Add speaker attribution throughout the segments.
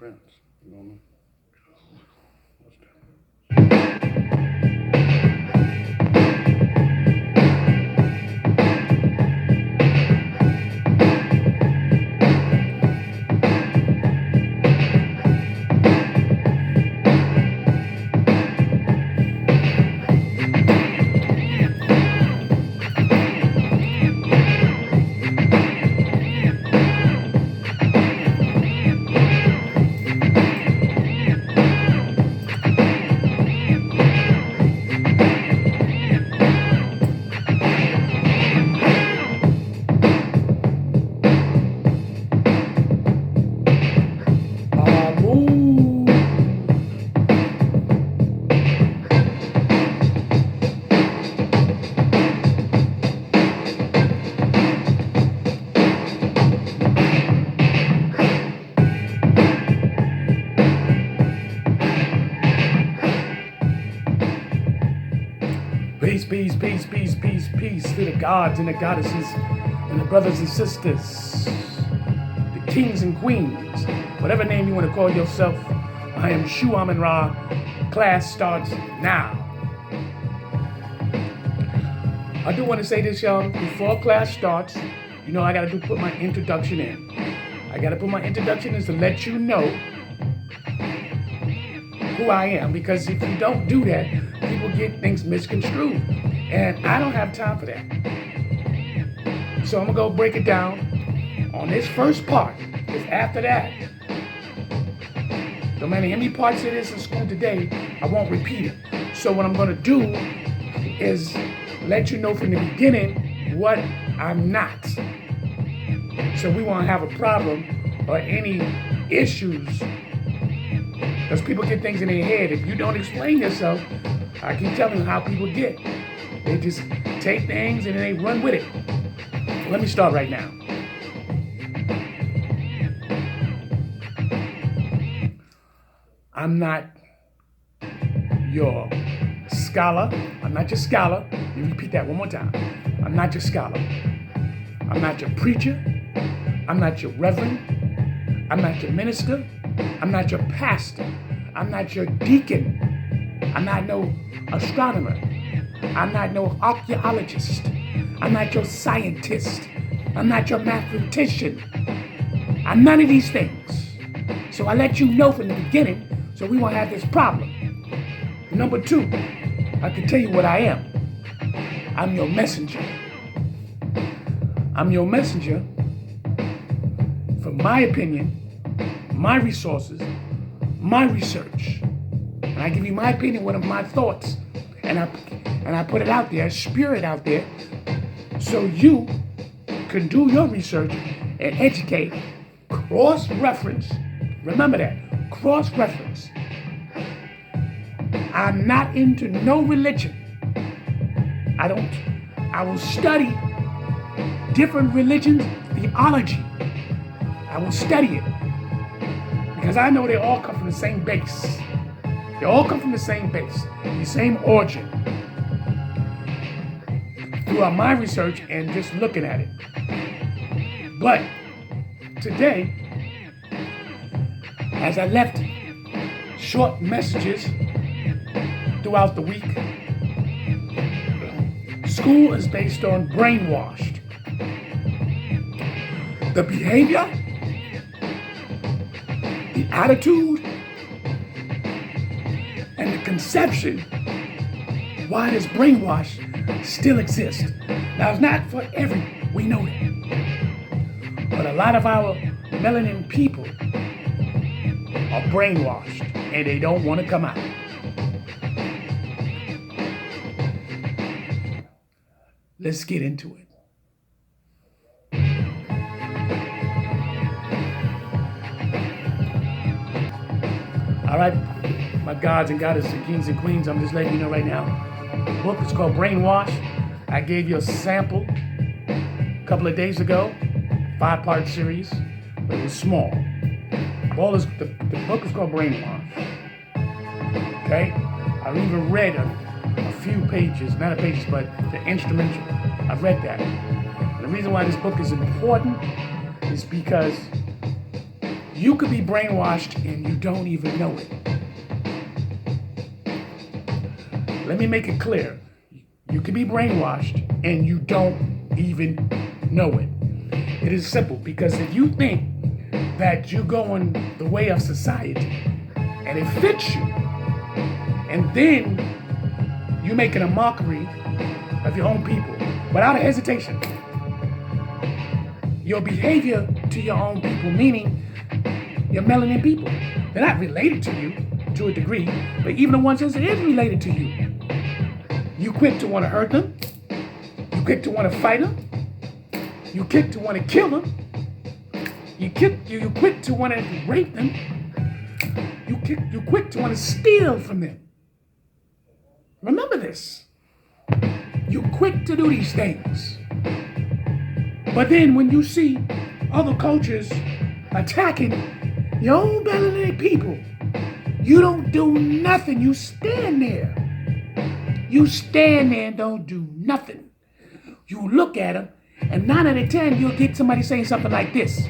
Speaker 1: Prince. You know me? What's that? Peace, peace, peace, peace, peace, peace to the gods and the goddesses and the brothers and sisters, the kings and queens, whatever name you want to call yourself. I am SHU AMUN RA. Class starts now. I do want to say this, y'all. Before class starts, you know I got to put my introduction in. I got to put my introduction in to let you know who I am, because if you don't do that, people get things misconstrued, and I don't have time for that. So I'm gonna go break it down on this first part, because after that, no matter how many parts it is in school today, I won't repeat it. So what I'm gonna do is let you know from the beginning what I'm not, so we won't have a problem or any issues. Because people get things in their head. If you don't explain yourself, I keep telling you how people get. They just take things and then they run with it. Let me start right now. I'm not your scholar. I'm not your scholar. Let me repeat that one more time. I'm not your scholar. I'm not your preacher. I'm not your reverend. I'm not your minister. I'm not your pastor. I'm not your deacon. I'm not no astronomer. I'm not no archaeologist. I'm not your scientist. I'm not your mathematician. I'm none of these things. So I let you know from the beginning so we won't have this problem. Number two, I can tell you what I am. I'm your messenger. I'm your messenger for my opinion, my resources, my research. And I give you my opinion, one of my thoughts, and I put it out there, spew it out there, so you can do your research and educate, cross-reference. Remember that, cross-reference. I'm not into no religion. I will study different religions, theology. I will study it. Because I know they all come from the same base. They all come from the same base, the same origin. Throughout my research and just looking at it. But today, as I left short messages throughout the week, school is based on brainwashed. The behavior, the attitude, and the conception why this brainwash still exists. Now, it's not for everyone, we know that. But a lot of our melanin people are brainwashed and they don't want to come out. Let's get into it. All right, my gods and goddesses and kings and queens, I'm just letting you know right now. The book is called Brainwash. I gave you a sample a couple of days ago, 5-part series, but it was small. The book is called Brainwash. Okay? I've even read a few pages, not pages, but the instrumental. I've read that. And the reason why this book is important is because You could be brainwashed and you don't even know it. Let me make it clear. You can be brainwashed and you don't even know it. It is simple, because if you think that you're going the way of society and it fits you, and then you're making a mockery of your own people without a hesitation, your behavior to your own people, meaning your melanin people, they're not related to you to a degree, but even the ones that is related to you, you quick to want to hurt them, you quick to want to fight them, you quick to want to kill them, you quick to want to rape them, you quick to want to steal from them. Remember this. You're quick to do these things. But then when you see other cultures attacking your own melanated people, you don't do nothing. You stand there. You stand there and don't do nothing. You look at them, and 9 out of 10, you'll get somebody saying something like this.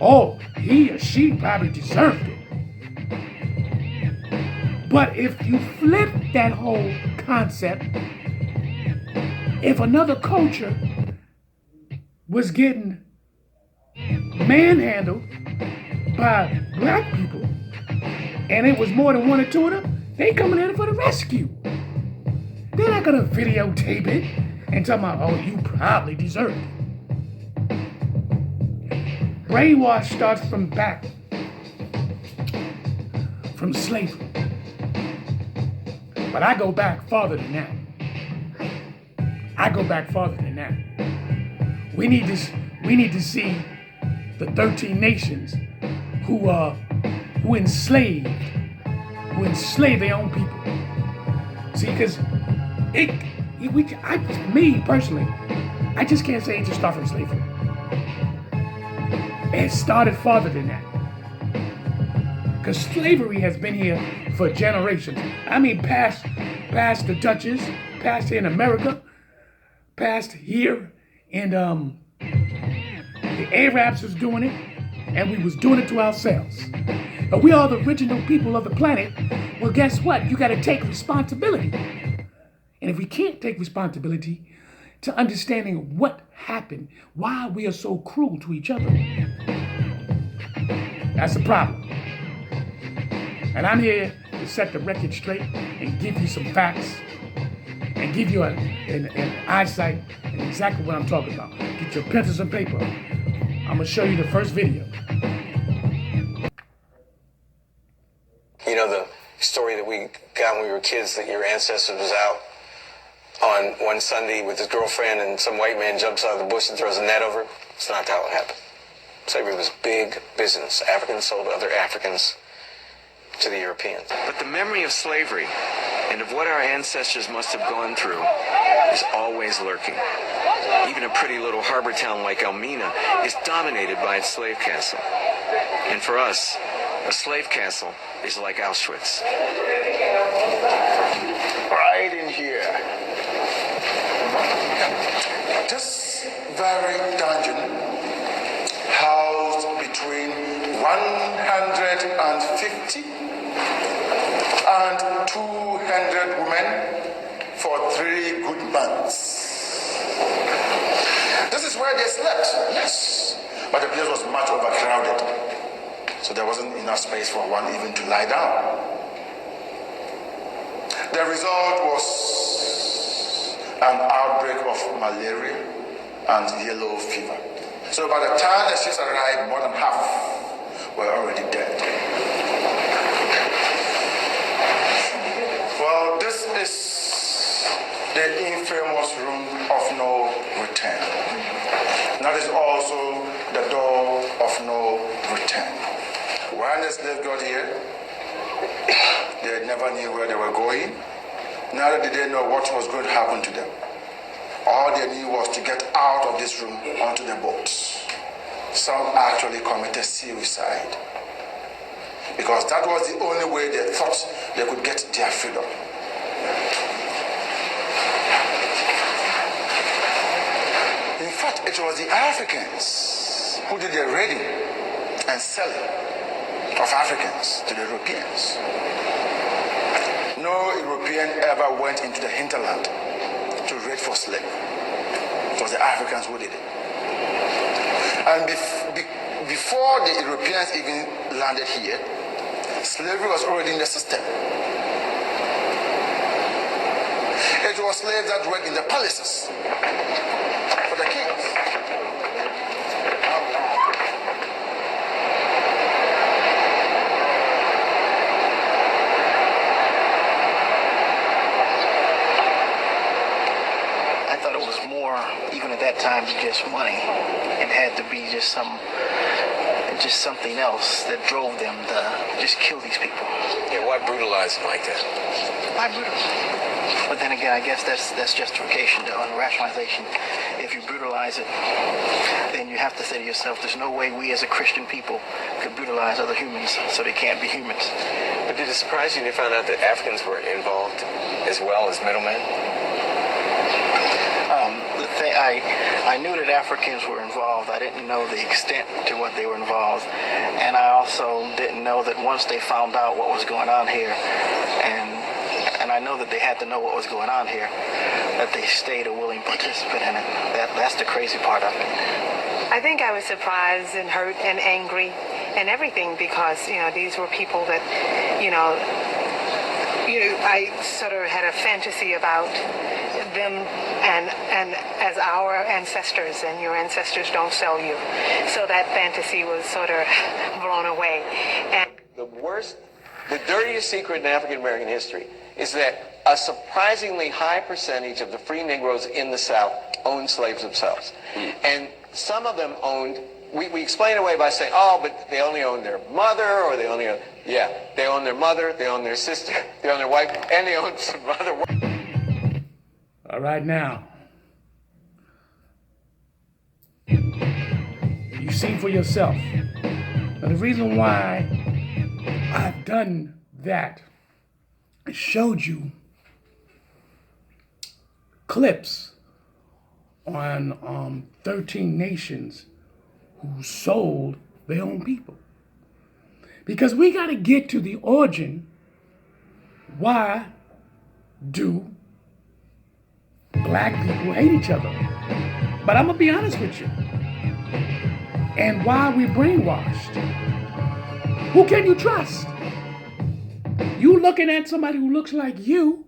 Speaker 1: Oh, he or she probably deserved it. But if you flip that whole concept, if another culture was getting manhandled by black people, and it was more than 1 or 2 of them, they coming in for the rescue. They're not gonna videotape it and tell me, oh, you probably deserved it. Brainwash starts from slavery. But I go back farther than that. We need to see the 13 nations who enslaved their own people. See, because me personally, I just can't say it just started from slavery. It started farther than that. Because slavery has been here for generations. I mean, past the Dutches, past here in America, past here in the Arabs was doing it, and we was doing it to ourselves. But we are the original people of the planet. Well, guess what? You got to take responsibility. And if we can't take responsibility to understanding what happened, why we are so cruel to each other, that's a problem. And I'm here to set the record straight and give you some facts and give you an eyesight and exactly what I'm talking about. Get your pencils and paper. I'm going to show you the first video.
Speaker 2: You know the story that we got when we were kids, that your ancestor was out on one Sunday with his girlfriend and some white man jumps out of the bush and throws a net over? It's not how it happened. Slavery was big business. Africans sold other Africans to the Europeans. But the memory of slavery and of what our ancestors must have gone through is always lurking. Even a pretty little harbor town like Elmina is dominated by its slave castle. And for us, a slave castle is like Auschwitz.
Speaker 3: Right in here. This very dungeon housed between 150 and 200 women for 3 good months. This is where they slept, yes, but the place was much overcrowded, so there wasn't enough space for one even to lie down. The result was an outbreak of malaria and yellow fever. So by the time the ships arrived, more than half were already dead. Well, this is the infamous room of no return. That is also the door of no return. When the slaves got here, they never knew where they were going. Neither did they know what was going to happen to them. All they knew was to get out of this room onto the boats. Some actually committed suicide, because that was the only way they thought they could get their freedom. In fact, it was the Africans who did the raiding and selling of Africans to the Europeans. No European ever went into the hinterland to raid for slaves. It was the Africans who did it. And before the Europeans even landed here, slavery was already in the system. It was slaves that worked in the palaces for the kings.
Speaker 4: I thought it was more, even at that time, than just money. It had to be just something else that drove them to just kill these people.
Speaker 2: Yeah, why brutalize them like that?
Speaker 4: Why brutalize? But then again, I guess that's justification and rationalization. If you brutalize it, then you have to say to yourself, there's no way we as a Christian people could brutalize other humans, so they can't be humans.
Speaker 2: But did it surprise you when you found out that Africans were involved as well as middlemen?
Speaker 4: I knew that Africans were involved. I didn't know the extent to what they were involved. And I also didn't know that once they found out what was going on here, and I know that they had to know what was going on here, that they stayed a willing participant in it. That's the crazy part of it.
Speaker 5: I think I was surprised and hurt and angry and everything because, these were people that, I sort of had a fantasy about them and as our ancestors, and your ancestors don't sell you. So that fantasy was sort of blown away. And
Speaker 2: The dirtiest secret in African American history is that a surprisingly high percentage of the free Negroes in the South owned slaves themselves. And some of them owned, we explain it away by saying, oh, but they only own their mother, or they only own, they own their mother, they own their sister, they own their wife, and they own some other wife.
Speaker 1: All right, now, you see for yourself. Now, the reason why I've done that, I showed you clips on 13 nations who sold their own people. Because we got to get to the origin. Why do black people hate each other? But I'm going to be honest with you. And why we brainwashed. Who can you trust? You looking at somebody who looks like you,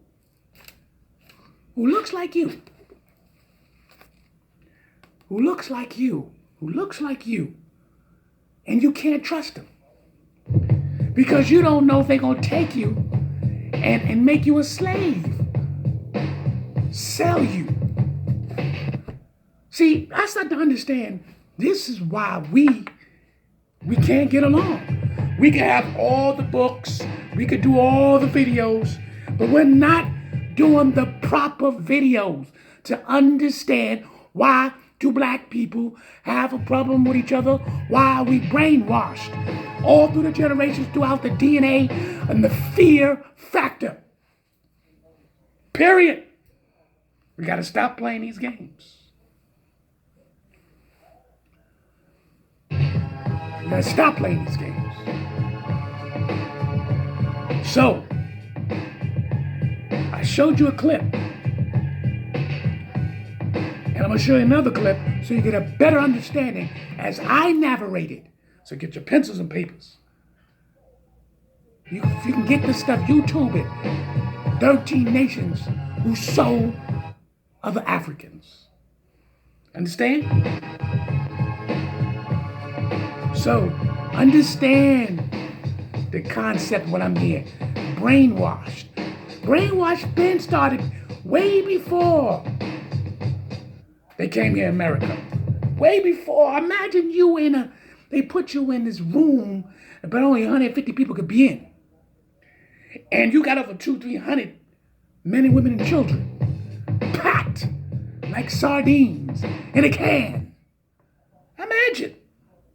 Speaker 1: who looks like you, who looks like you, who looks like you, and you can't trust them. Because you don't know if they're going to take you and make you a slave. Sell you. See, I start to understand this is why we can't get along. We can have all the books, we could do all the videos, but we're not doing the proper videos to understand why do black people have a problem with each other, why are we brainwashed all through the generations, throughout the DNA and the fear factor. Period. We got to stop playing these games. We got to stop playing these games. So, I showed you a clip. And I'm going to show you another clip so you get a better understanding as I narrated. So get your pencils and papers. You can get this stuff, YouTube it. 13 nations who sold other Africans. Understand? So, understand the concept when I'm here. Brainwashed. Brainwashed been started way before they came here in America. Way before. Imagine you they put you in this room, but only 150 people could be in. And you got over 200-300 men and women and children. Packed like sardines in a can. Imagine.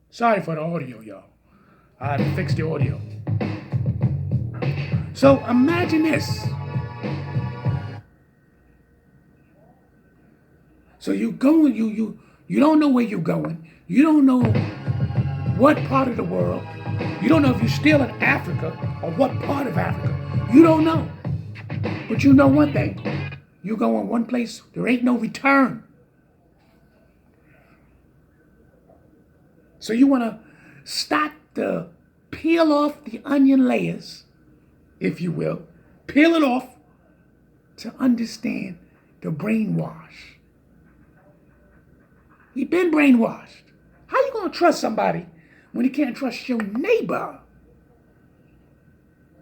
Speaker 1: Sorry for the audio, y'all. I had to fix the audio. So imagine this. So you going, you don't know where you're going. You don't know what part of the world. You don't know if you're still in Africa or what part of Africa. You don't know. But you know one thing. You're going one place, there ain't no return. So you want to start to peel off the onion layers, if you will. Peel it off to understand the brainwash. You've been brainwashed. How you going to trust somebody when you can't trust your neighbor?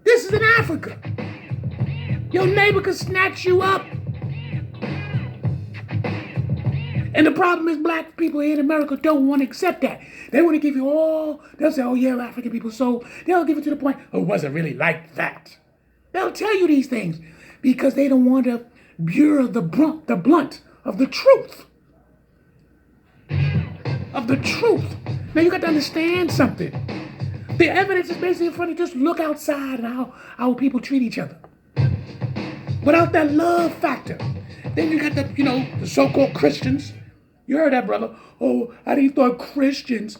Speaker 1: This is in Africa. Your neighbor can snatch you up. And the problem is black people here in America don't want to accept that. They want to give you all, they'll say, oh yeah, African people, so they'll give it to the point, oh, it wasn't really like that. They'll tell you these things because they don't want to bear the blunt of the truth. Of the truth. Now you got to understand something. The evidence is basically in front of you. Just look outside and how people treat each other. Without that love factor. Then you got the so-called Christians. You heard that, brother. Oh, I didn't thought Christians.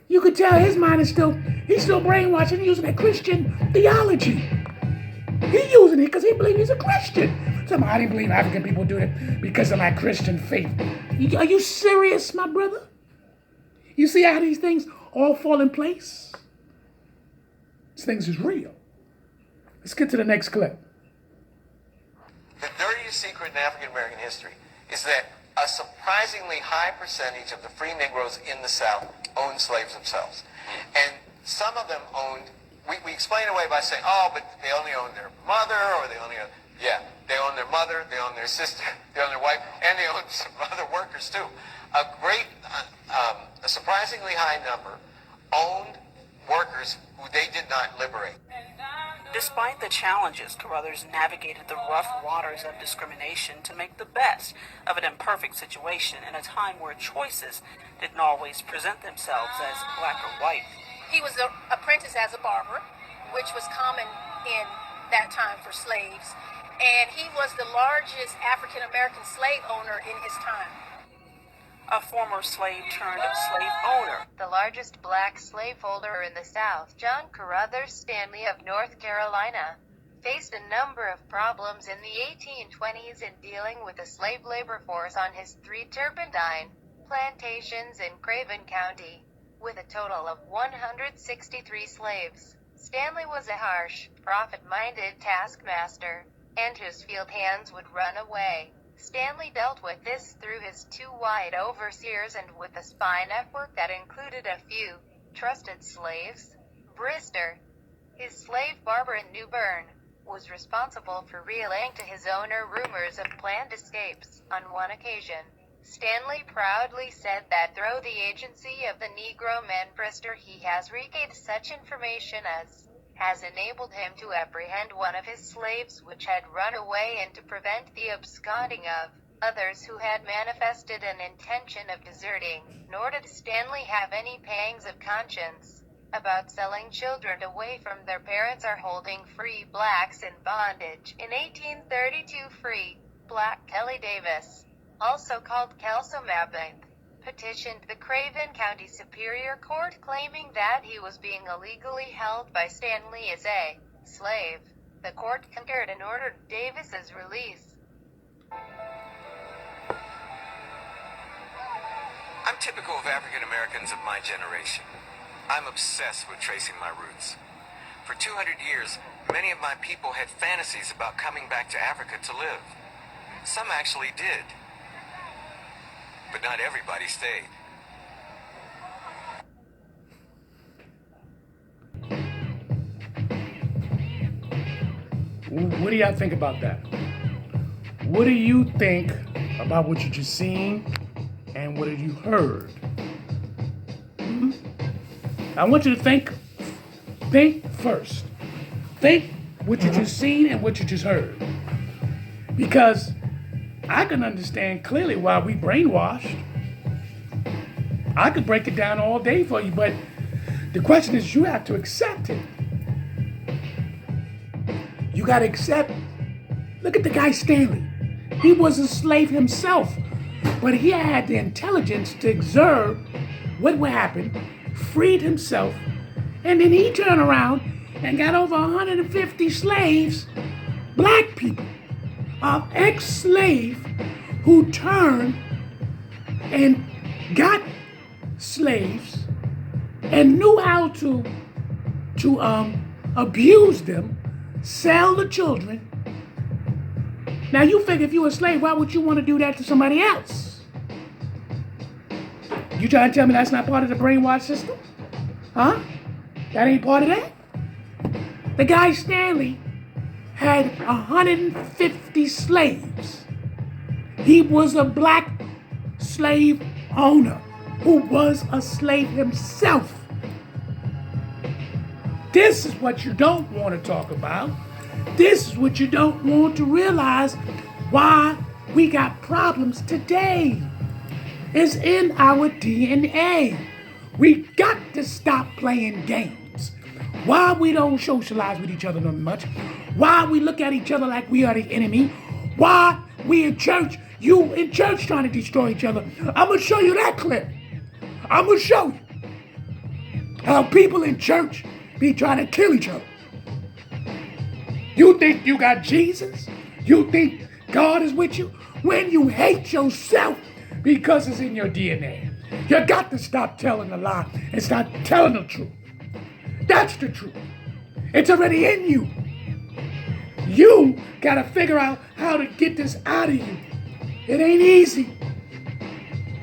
Speaker 1: You could tell his mind is he's still brainwashing, using that Christian theology. He's using it because he believes he's a Christian. I didn't believe African people do it because of my Christian faith. Are you serious, my brother? You see how these things all fall in place? These things is real. Let's get to the next clip.
Speaker 6: The dirtiest secret in African American history is that a surprisingly high percentage of the free Negroes in the South owned slaves themselves. And some of them owned, we explain it away by saying, oh, but they only own their mother, or they only own, they own their mother, they own their sister, they own their wife, and they own some other workers too. A surprisingly high number owned workers who they did not liberate.
Speaker 7: Despite the challenges, Carruthers navigated the rough waters of discrimination to make the best of an imperfect situation in a time where choices didn't always present themselves as black or white.
Speaker 8: He was apprenticed as a barber, which was common in that time for slaves, and he was the largest African-American slave owner in his time.
Speaker 7: A former slave turned slave owner.
Speaker 9: The largest black slaveholder in the South, John Carruthers Stanley of North Carolina, faced a number of problems in the 1820s in dealing with the slave labor force on his 3 turpentine plantations in Craven County, with a total of 163 slaves. Stanley was a harsh, profit-minded taskmaster, and his field hands would run away. Stanley dealt with this through his 2 white overseers and with a spy network that included a few trusted slaves. Brister, his slave barber in New Bern, was responsible for relaying to his owner rumors of planned escapes. On one occasion, Stanley proudly said that through the agency of the Negro man Brister he has regained such information as has enabled him to apprehend one of his slaves which had run away and to prevent the absconding of others who had manifested an intention of deserting. Nor did Stanley have any pangs of conscience about selling children away from their parents or holding free blacks in bondage. In 1832, free black Kelly Davis, also called Kelso Mabeth, petitioned the Craven County Superior Court claiming that he was being illegally held by Stanley as a slave. The court concurred and ordered Davis's release.
Speaker 6: I'm typical of African Americans of my generation. I'm obsessed with tracing my roots. For 200 years, many of my people had fantasies about coming back to Africa to live. Some actually did. But not everybody stayed.
Speaker 1: What do y'all think about that? What do you think about what you just seen and what have you heard? I want you to think first. Think what you just seen and what you just heard. Because I can understand clearly why we brainwashed. I could break it down all day for you, but the question is you have to accept it. You got to accept. Look at the guy Stanley. He was a slave himself, but he had the intelligence to observe what would happen freed himself, and then he turned around and got over 150 slaves, black people, of ex-slave who turned and got slaves and knew how to abuse them, sell the children. Now you figure if you were a slave, why would you want to do that to somebody else? You trying to tell me that's not part of the brainwash system? Huh? That ain't part of that? The guy Stanley had 150 slaves. He was a black slave owner who was a slave himself. This is what you don't want to talk about. This is what you don't want to realize why we got problems today. It's in our DNA. We got to stop playing games. Why we don't socialize with each other no much. Why we look at each other like we are the enemy. Why we in church, you in church trying to destroy each other. I'm going to show you that clip. I'm going to show you how people in church be trying to kill each other. You think you got Jesus? You think God is with you? When you hate yourself because it's in your DNA. You got to stop telling the lie and start telling the truth. That's the truth. It's already in you. You got to figure out how to get this out of you. It ain't easy.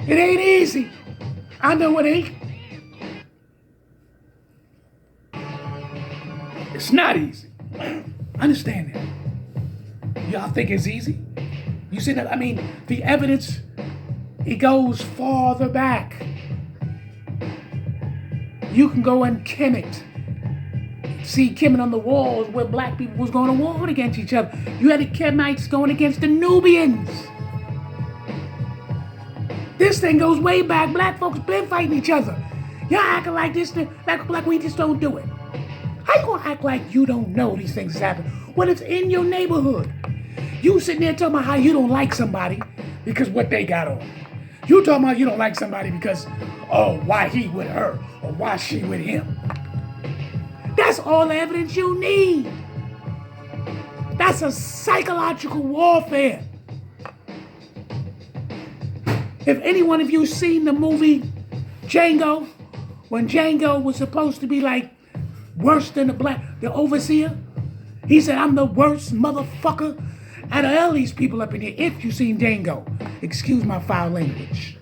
Speaker 1: It ain't easy. I know it ain't. It's not easy. Understand that. Y'all think it's easy? You see that? I mean, the evidence, it goes farther back. You can go and Kemet. See Kemet on the walls where black people was going to war against each other. You had the Kemites going against the Nubians. This thing goes way back. Black folks been fighting each other. Y'all acting like this, like we just don't do it. How you gonna act like you don't know these things happen when it's in your neighborhood? You sitting there talking about how you don't like somebody because what they got on. You talking about you don't like somebody because, oh, why he with her or why she with him. That's all the evidence you need. That's a psychological warfare. If any one of you seen the movie Django, when Django was supposed to be like worse than the overseer, he said, I'm the worst motherfucker out of all these people up in here. If you seen Django, excuse my foul language.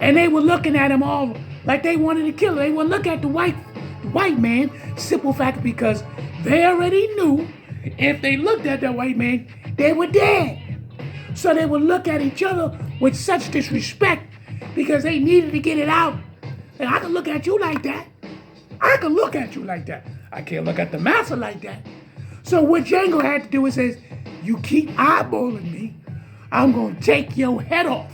Speaker 1: And they were looking at him all like they wanted to kill him. They would look at the white man, simple fact because they already knew if they looked at the white man, they were dead. So they would look at each other with such disrespect because they needed to get it out. And I can look at you like that. I can look at you like that. I can't look at the master like that. So what Django had to do is says, you keep eyeballing me, I'm going to take your head off.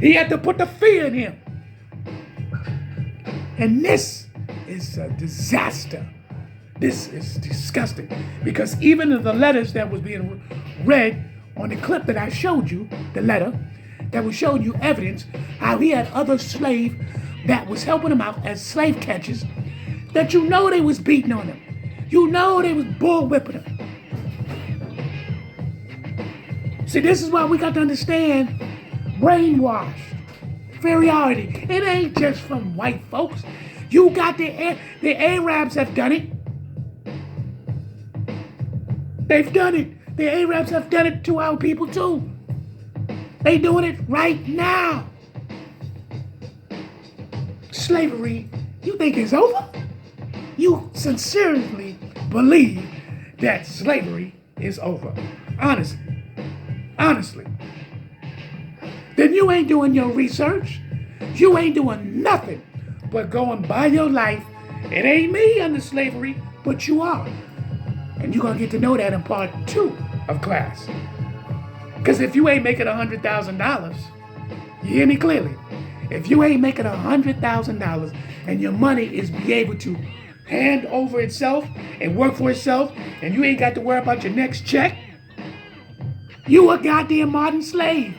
Speaker 1: He had to put the fear in him. And this is a disaster. This is disgusting. Because even in the letters that was being read on the clip that I showed you, the letter, that was showing you evidence how he had other slaves that was helping him out as slave catchers, that you know they was beating on him. You know they was bull whipping him. See, this is why we got to understand brainwashed, inferiority. It ain't just from white folks. You got the Arabs have done it. They've done it. The Arabs have done it to our people too. They doing it right now. Slavery, you think it's over? You sincerely believe that slavery is over. Honestly. Then you ain't doing your research. You ain't doing nothing but going by your life. It ain't me under slavery, but you are. And you're going to get to know that in part 2 of class. Because if you ain't making $100,000, you hear me clearly? If you ain't making $100,000 and your money is be able to hand over itself and work for itself, and you ain't got to worry about your next check, you a goddamn modern slave.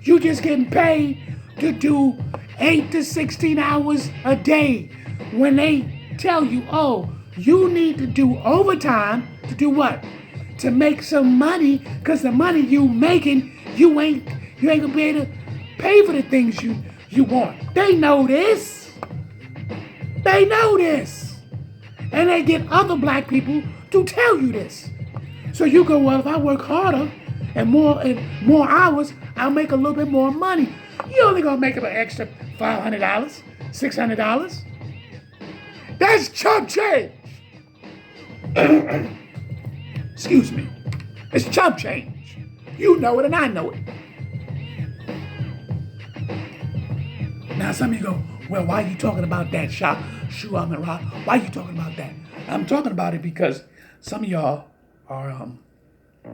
Speaker 1: You just getting paid to do 8 to 16 hours a day when they tell you, oh, you need to do overtime to do what? To make some money, because the money you making, you ain't gonna be able to pay for the things you want. They know this. They know this. And they get other black people to tell you this. So you go, well, if I work harder and more hours, I'll make a little bit more money. You only gonna make an extra $500, $600. That's chump change. Excuse me. It's chump change. You know it and I know it. Now some of you go, well, why are you talking about that, SHU AMUN RA? Why are you talking about that? I'm talking about it because some of y'all are,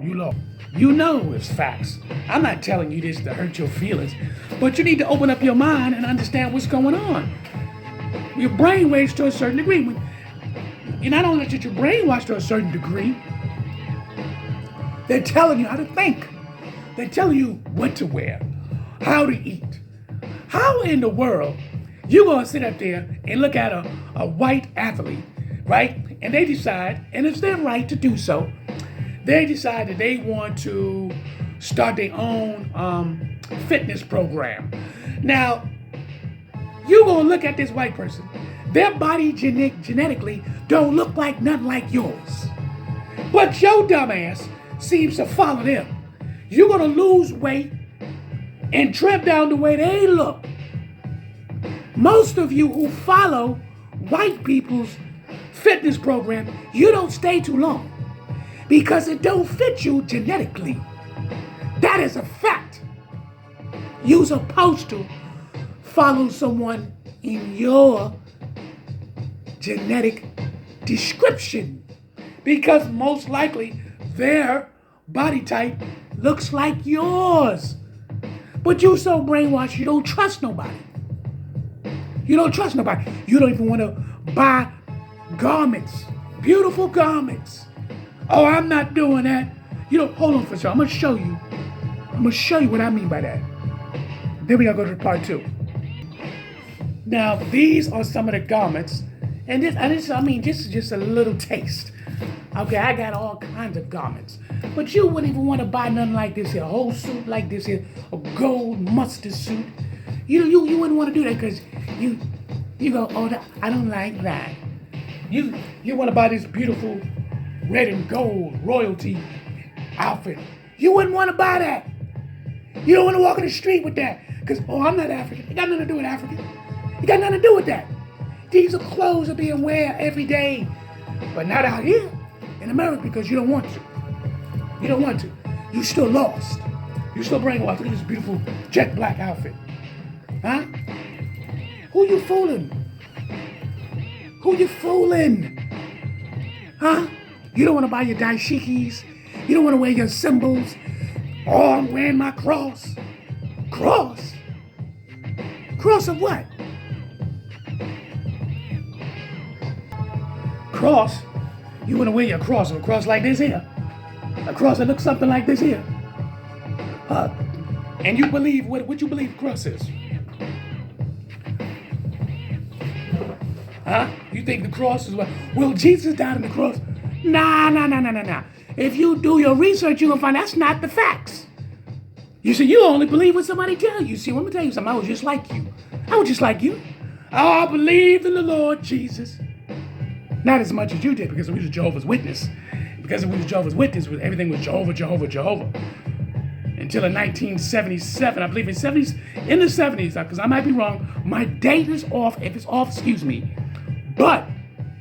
Speaker 1: you know it's facts. I'm not telling you this to hurt your feelings, but you need to open up your mind and understand what's going on. You're brainwashed to a certain degree. You're not only that you're brainwashed to a certain degree, they're telling you how to think. They're telling you what to wear, how to eat. How in the world you gonna sit up there and look at a white athlete, right? And they decide, and it's their right to do so, they decide that they want to start their own fitness program. Now, you gonna look at this white person. Their body genetically don't look like nothing like yours. But your dumb ass seems to follow them. You're gonna lose weight and trim down the way they look. Most of you who follow white people's fitness program, you don't stay too long because it don't fit you genetically. That is a fact. You're supposed to follow someone in your genetic description because most likely their body type looks like yours. But you're so brainwashed, you don't trust nobody. You don't trust nobody. You don't even want to buy garments, beautiful garments. Oh, I'm not doing that. You know, hold on for a second. I'm going to show you. I'm going to show you what I mean by that. Then we got to go to part 2. Now, these are some of the garments. And this is just a little taste. Okay, I got all kinds of garments. But you wouldn't even want to buy nothing like this here. A whole suit like this here. A gold mustard suit. You wouldn't want to do that because you go, oh, I don't like that. You want to buy this beautiful red and gold royalty outfit. You wouldn't want to buy that. You don't want to walk in the street with that because, oh, I'm not African. It got nothing to do with African. It got nothing to do with that. These are clothes that being worn every day, but not out here in America because you don't want to. You don't want to. You still lost. You still brainwashed. Look at this beautiful jet black outfit. Huh? Who you fooling? Who you fooling? Huh? You don't want to buy your dashikis. You don't want to wear your symbols. Oh, I'm wearing my cross. Cross? Cross of what? Cross? You want to wear your cross, a cross like this here. A cross that looks something like this here. And you believe, what you believe cross is? Huh? You think the cross is what? Well, Jesus died on the cross. Nah. If you do your research, you're going to find that's not the facts. You see, you only believe what somebody tells you. See, let me tell you something. I was just like you. Oh, I believe in the Lord Jesus. Not as much as you did because we was Jehovah's Witness. Because we was Jehovah's Witness, everything was Jehovah. Until in 1977, I believe in the 70s, because I might be wrong. My date is off. If it's off, excuse me. But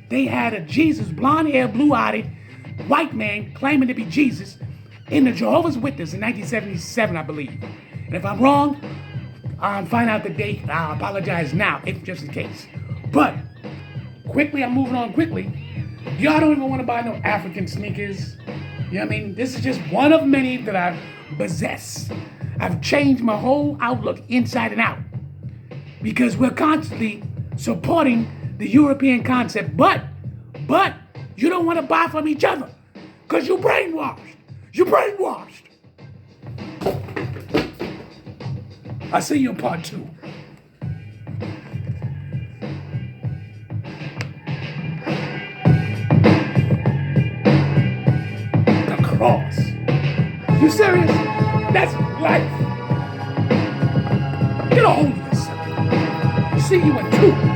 Speaker 1: they had a Jesus, blonde-haired, blue-eyed, white man claiming to be Jesus in the Jehovah's Witness in 1977, I believe. And if I'm wrong, find out the date. I'll apologize now, if just in case. But quickly, I'm moving on quickly. Y'all don't even want to buy no African sneakers. You know what I mean? This is just one of many that I possess. I've changed my whole outlook inside and out because we're constantly supporting the European concept, but you don't want to buy from each other because you're brainwashed. You're brainwashed. I'll see you in part 2. life. Get a hold of yourself. See you in 2.